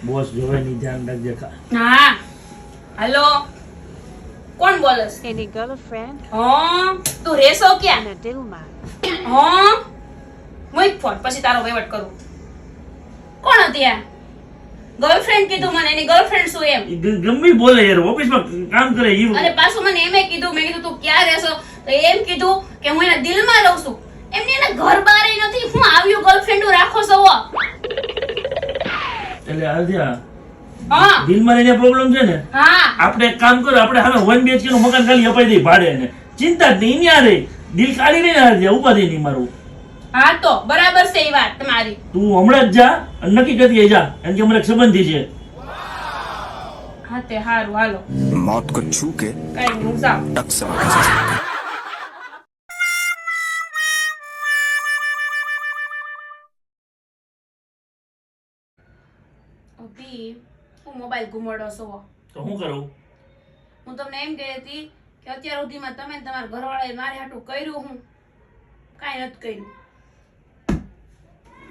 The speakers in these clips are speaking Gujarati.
બોસ જોવે ની ધ્યાન રાખજે. હા હેલો કોણ બોલસ? Any girlfriend હા તું રેસો ક્યાં? in a Dilma. હા મુઈ ફોન પછી તારો વહીવટ કરું. કોણ હતી આ? ગર્લફ્રેન્ડ કીધું મને, એની ગર્લફ્રેન્ડ શું એમ? ગમે બોલે યાર, ઓફિસમાં કામ કરે ઈ. અને પાછું મને એમે કીધું, મેં કીધું તું ક્યાં રહેશો? તો એમ કીધું કે હું એના દિલમાં રહું છું. એમને એના ઘર બારે નથી, હું આવ્યું ગર્લફ્રેન્ડ રાખો છો? એટલે આદ્યા હા દિલમાં એને પ્રોબ્લેમ છે ને. હા આપણે એક કામ કરો, આપણે હવે 1 BHK નું મકાન ખાલી અપાઈ દઈ ભાડે ને. ચિંતા જ નહીં, ન્યા રે. દિલ કાઢી નહીં આદ્યા, ઉપાધિ નહીં મારું. હા તો બરાબર છે એ વાત તમારી. તું હમણાં જ જા અને નક્કી કરી જા, કારણ કે અમારે એક સંબંધી છે. હા તે હારું હાલો. मौत को छू के કઈ હું જાઉં. टक से वापस आ सकते हैं। અભી હું મોબાઈલ ઘુમાડો છો. તો હું કરું? હું તમને એમ કહી હતી કે અત્યાર સુધીમાં તમે ને તમારા ઘરવાળાએ મારે હાટું કર્યું, હું કાંઈ નથી કર્યું.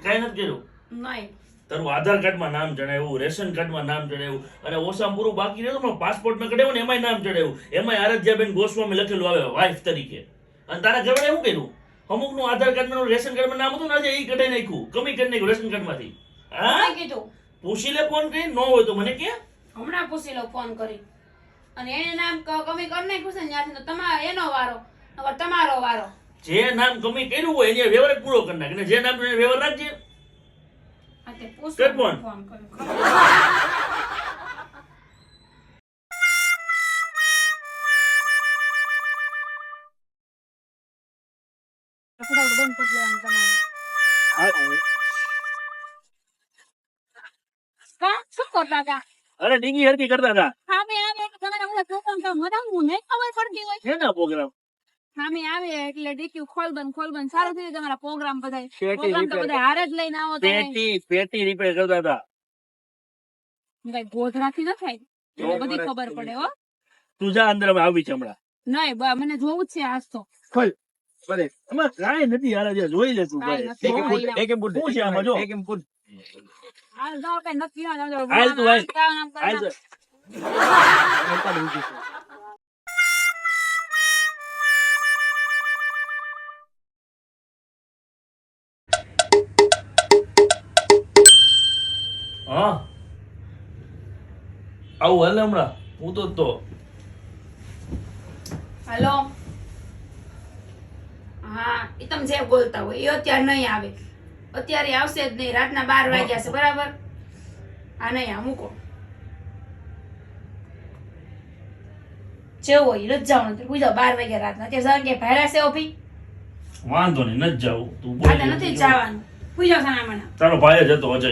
કઈ નથી કર્યું. નહીં તારું આધાર કાર્ડમાં નામ ચડાવ્યું, રેશન કાર્ડમાં નામ ચડાવ્યું, અને ઓછામાં પૂરું બાકી રહેતું પાસપોર્ટ માં કઢાવ્યું ને એમાંય નામ ચડાવ્યું. એમાંય આરાધ્યાબેન ગોસ્વામી લખેલું આવે વાઇફ તરીકે. અને તારા ઘરવાળાએ શું કર્યું? અમુક નું આધાર કાર્ડમાં રેશન કાર્ડમાં નામ હતું ને, આજે એ કઢાઈ નાખ્યું, કમી કરી નાખ્યું રેશન કાર્ડમાંથી. હા મેં કીધું પૂછી લે ફોન કરી, ન હોય તો મને કે. હમણાં પૂછી લો ફોન કરી. અને એને નામ કમી કરી નાખ્યું છે ને ત્યાંથી તો તમારો એનો વારો, હવે તમારો વારો. જે નામ કમી કર્યું હોય એને વ્યવહાર પૂરો કરી નાખે, ને જે નામ એને વ્યવહાર રાખજે. હા તે પૂછો કર ફોન. ફોન કર્યો. ફટાફટ બંધ કરી દેવાનું તમારે. કા શું કરતા હતા? અરે ડીંગી હરકી કરતા હતા. સામે આવે એટલે તમારે ઓલા પ્રોગ્રામ તો મને હું નહીં ખબર પડતી હોય. શેના પ્રોગ્રામ? સામે આવે એટલે ડીક્યુ ખોલ બંધ સારું થઈ જાય તમારા પ્રોગ્રામ બધાય. પ્રોગ્રામ તો બધા હારે જ લઈને આવો તમે. પેટી રિપેર કરતા હતા. કઈ ગોધરાથી ન થાય એટલે બધી ખબર પડે હો. તું જા અંદર, અમે આવી છે હમણાં. નહીં મને જોવું જ છે આજ તો. ખોલ. બરે એમાં કાંઈ નથી યાર, જે જોઈ લે તું કાંઈ ભાઈ. નથી. શું છે આમાં જો? હાલ જાઓ કઈ નક્કી ના જાઓ. હાલ તું હાલ. કામ કરો. હાલ તું. હા આવું હાલ હમણાં હું તો હેલો હા એ તમે જે બોલતા હોય એ અત્યારે નહીં આવે. અત્યારે આવશે જ નહીં. રાતના 12 વાગ્યા છે બરાબર. હા નહીં આ મૂકો. જેવો હોય નથી જવાનું, પૂછો 12 વાગ્યા રાતના. અત્યારે જવાનું કે ભાડા છે ઓભી? વાંધો નહીં, નથી જાવું. તું હા બોલ. નથી જવાનું. પૂછો સાના મને. તારો ભાઈ જ હતો અજય.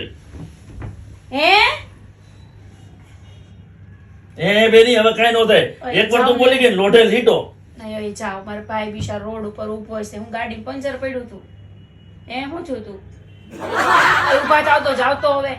હે એ બેની હવે કાંઈ નો થાય. એકવાર તું બોલી ગઈ ને લોઢે લીટો. નહીં હવે જાઓ. મારો ભાઈ બિચારો રોડ ઉપર ઊભો છે. હું ગાડી પંચર પડ્યું તું. એ શું થયું તું? ઉભા થાવ તો જાવ તો હવે.